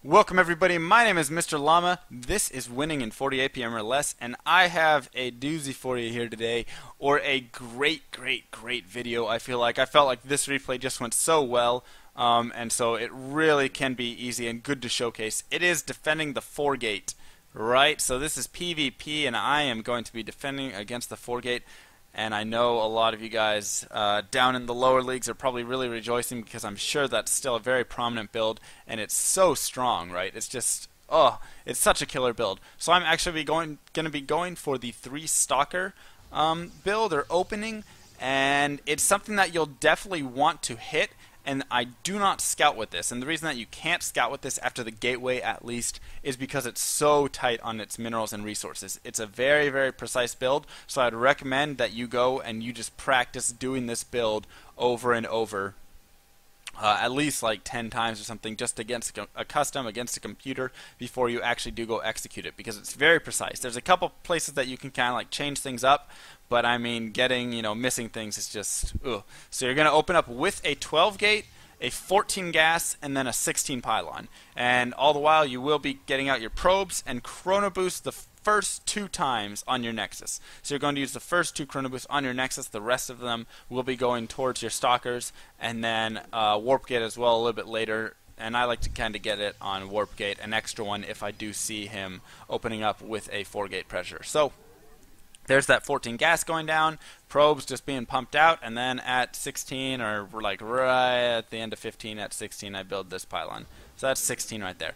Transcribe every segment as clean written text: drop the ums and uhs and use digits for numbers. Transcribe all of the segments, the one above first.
Welcome everybody, my name is Mr. Llama. This is Winning in 40 APM or Less, and I have a doozy for you here today, or a great video. I felt like this replay just went so well, and so it really can be easy and good to showcase. It is defending the 4 gate, right? So this is PvP, and I am going to be defending against the 4 gate. And I know a lot of you guys down in the lower leagues are probably really rejoicing because I'm sure that's still a very prominent build, and it's so strong, right? It's just, oh, it's such a killer build. So I'm actually going to be going for the 3 stalker build or opening, and it's something that you'll definitely want to hit. And I do not scout with this, and the reason that you can't scout with this after the gateway at least is because it's so tight on its minerals and resources. It's a very precise build, so I'd recommend that you go and you just practice doing this build over and over. At least like 10 times or something, just against a custom, against a computer, before you actually do go execute it, because it's very precise. There's a couple places that you can kind of like change things up, but I mean, missing things is just, ugh. So you're going to open up with a 12 gate, a 14 gas, and then a 16 pylon. And all the while, you will be getting out your probes and chrono boost the first 2 times on your nexus. So you're going to use the first 2 chrono boosts on your nexus. The rest of them will be going towards your stalkers, and then warp gate as well a little bit later. And I like to kind of get it on warp gate, an extra one if I do see him opening up with a 4 gate pressure. So there's that 14 gas going down, probes just being pumped out, and then at 16, or like right at the end of 15, at 16 I build this pylon. So that's 16 right there.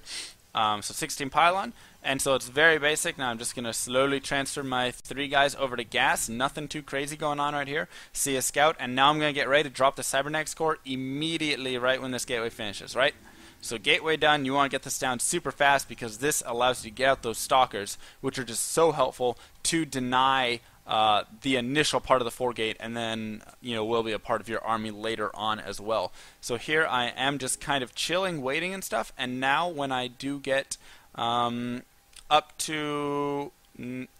So 16 pylon, and so it's very basic. Now I'm just going to slowly transfer my 3 guys over to gas. Nothing too crazy going on right here. See a scout, and now I'm going to get ready to drop the cybernetics core immediately right when this gateway finishes, right? So gateway done, you want to get this down super fast because this allows you to get out those stalkers, which are just so helpful to deny the initial part of the 4 gate, and then will be a part of your army later on as well. So here I am just kind of chilling, waiting and stuff, and now when I do get up to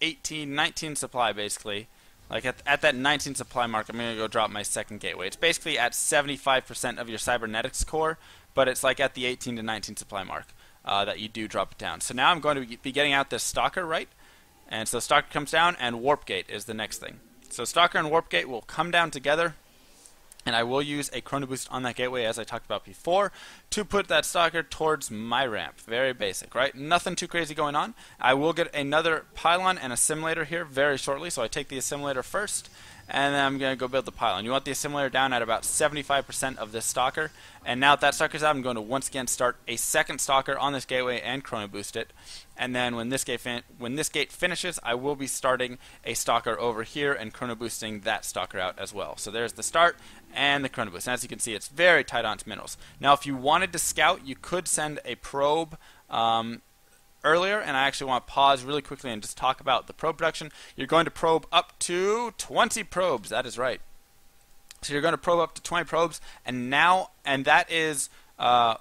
18, 19 supply basically, like at that 19 supply mark, I'm going to go drop my second gateway. It's basically at 75% of your cybernetics core, but it's like at the 18 to 19 supply mark that you do drop it down. So now I'm going to be getting out this stalker, right? And so stalker comes down, and warp gate is the next thing. So stalker and warp gate will come down together, and I will use a chrono boost on that gateway, as I talked about before, to put that stalker towards my ramp. Very basic, right? Nothing too crazy going on. I will get another pylon and assimilator here very shortly, so I take the assimilator first, and then I'm going to go build the pylon. You want the assimilator down at about 75% of this stalker, and now that stalker's out, I'm going to once again start a second stalker on this gateway and chrono boost it. And then when this gate finishes, I will be starting a stalker over here and chrono boosting that stalker out as well. So there's the start and the chrono boost. And as you can see, it's very tight on its minerals. Now, if you wanted to scout, you could send a probe earlier, and I actually want to pause really quickly and just talk about the probe production. You're going to probe up to 20 probes. That is right. So you're going to probe up to 20 probes, and that is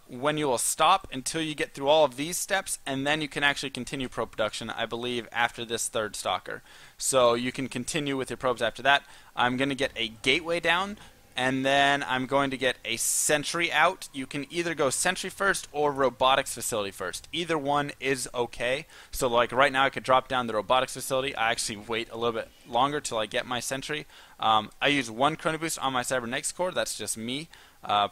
when you will stop until you get through all of these steps, and then you can actually continue probe production, I believe, after this 3rd stalker. So you can continue with your probes after that. I'm going to get a gateway down, and then I'm going to get a sentry out. You can either go sentry first or robotics facility first. Either one is okay. So like right now I could drop down the robotics facility. I actually wait a little bit longer till I get my sentry. I use 1 chrono boost on my cybernetics core. That's just me.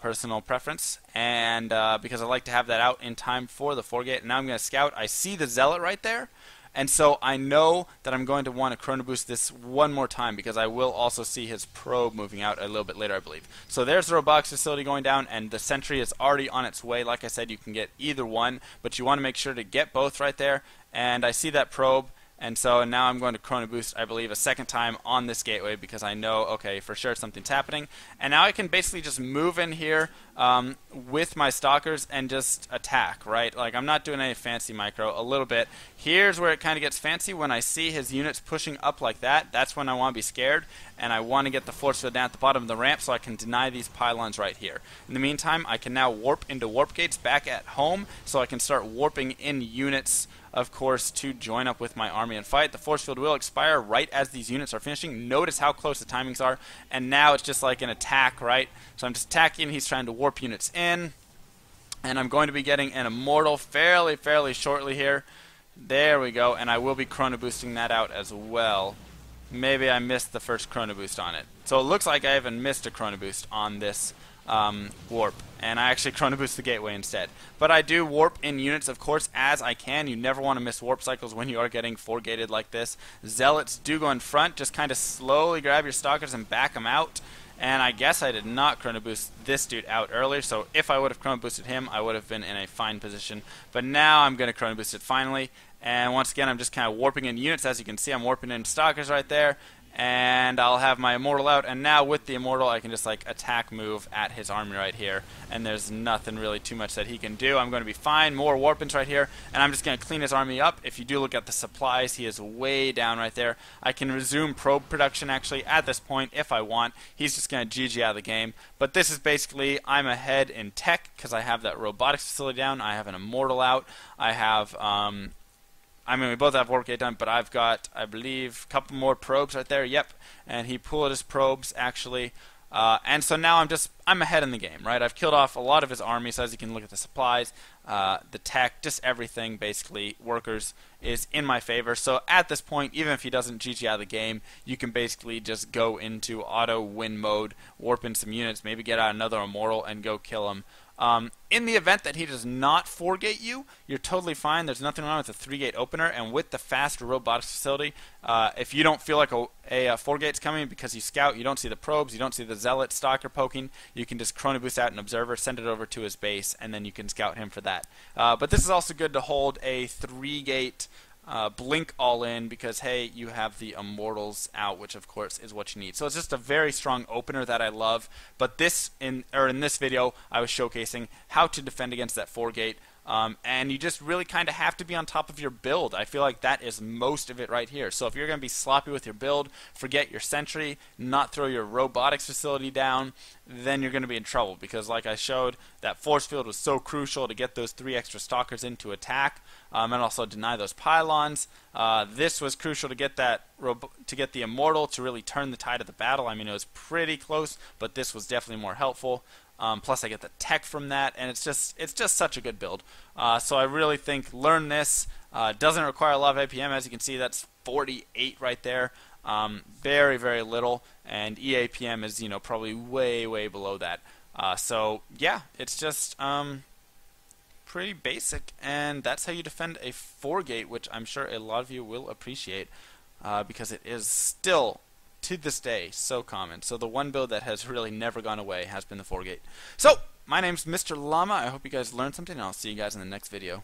Personal preference, and because I like to have that out in time for the 4 gate. And now I'm going to scout. I see the zealot right there, and so I know that I'm going to want to chrono boost this one more time because I will also see his probe moving out a little bit later, I believe. So there's the robotics facility going down, and the sentry is already on its way. Like I said, you can get either one, but you want to make sure to get both right there. And I see that probe. And so now I'm going to chrono boost, I believe, a second time on this gateway because I know, okay, for sure something's happening. And now I can basically just move in here with my stalkers and just attack, right? Like I'm not doing any fancy micro, a little bit. Here's where it kind of gets fancy. When I see his units pushing up like that, that's when I want to be scared. And I want to get the force field down at the bottom of the ramp so I can deny these pylons right here. In the meantime, I can now warp into warp gates back at home so I can start warping in units, of course, to join up with my army and fight. The force field will expire right as these units are finishing. Notice how close the timings are, and now it's just like an attack, right? So I'm just attacking. He's trying to warp units in. And I'm going to be getting an immortal fairly shortly here. There we go, and I will be chrono boosting that out as well. Maybe I missed the first chrono boost on it. So it looks like I haven't missed a chrono boost on this warp, and I actually chrono boost the gateway instead. But I do warp in units, of course, as I can. You never want to miss warp cycles when you are getting 4-gated like this. Zealots do go in front. Just kind of slowly grab your stalkers and back them out. And I guess I did not chrono boost this dude out earlier, so if I would have chrono boosted him, I would have been in a fine position. But now I'm going to chrono boost it finally. And once again, I'm just kind of warping in units. As you can see, I'm warping in stalkers right there. And I'll have my immortal out, and now with the immortal I can just like attack move at his army right here, and there's nothing really too much that he can do. I'm going to be fine. More warpins right here, and I'm just going to clean his army up. If you do look at the supplies, he is way down right there. I can resume probe production actually at this point if I want. He's just going to GG out of the game, but this is basically I'm ahead in tech because I have that robotics facility down. I have an immortal out. I have I mean, we both have warp gate done, but I've got, I believe, a couple more probes right there. Yep, and he pulled his probes, actually. And so now I'm ahead in the game, right? I've killed off a lot of his army, so as you can look at the supplies, the tech, just everything, basically, workers, is in my favor. So at this point, even if he doesn't GG out of the game, you can basically just go into auto win mode, warp in some units, maybe get out another immortal, and go kill him. In the event that he does not 4-gate you, you're totally fine. There's nothing wrong with a 3-gate opener, and with the fast robotics facility, if you don't feel like a 4-gate's coming because you scout, you don't see the probes, you don't see the zealot stalker poking, you can just chrono boost out an observer, send it over to his base, and then you can scout him for that. But this is also good to hold a 3-gate blink all in because, hey, you have the immortals out, which of course is what you need. So it's just a very strong opener that I love. But in this video, I was showcasing how to defend against that 4-gate. And you just really kind of have to be on top of your build. I feel like that is most of it right here. So if you're going to be sloppy with your build, forget your sentry, not throw your robotics facility down, then you're going to be in trouble. Because like I showed, that force field was so crucial to get those 3 extra stalkers in to attack, and also deny those pylons. This was crucial to get that the immortal to really turn the tide of the battle. I mean, it was pretty close, but this was definitely more helpful. Plus I get the tech from that, and it's just such a good build. So I really think learn this. Doesn't require a lot of APM. As you can see, that's 48 right there. Very little, and EAPM is probably way below that. So yeah, it's just pretty basic, and that's how you defend a 4-gate, which I'm sure a lot of you will appreciate because it is still, to this day, so common. So the one build that has really never gone away has been the 4-gate. So, my name's Mr. Llama. I hope you guys learned something, and I'll see you guys in the next video.